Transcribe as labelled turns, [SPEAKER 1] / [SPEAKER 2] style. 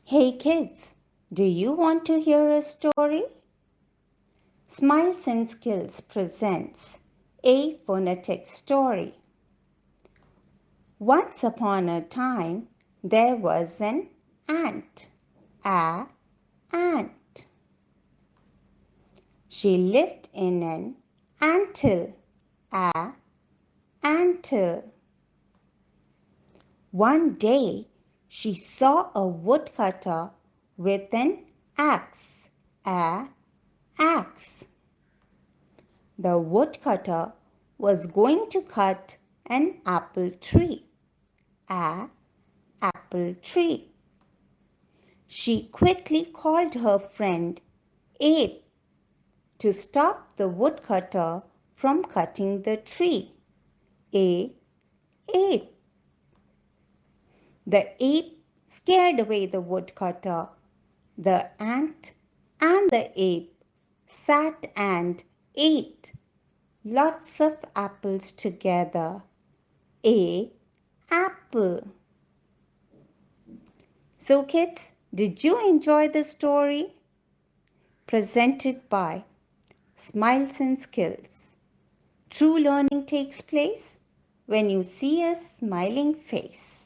[SPEAKER 1] Hey kids, do you want to hear a story? Smiles and Skills presents a phonetic story. Once upon a time, there was an ant. A ant. She lived in an anthill. A anthill. One day, she saw a woodcutter with an axe. A axe. The woodcutter was going to cut an apple tree. A apple tree. She quickly called her friend Ape to stop the woodcutter from cutting the tree. Ape. The ape scared away the woodcutter. The ant and the ape sat and ate lots of apples together. Apple. So kids, did you enjoy the story? Presented by Smiles and Skills. True learning takes place when you see a smiling face.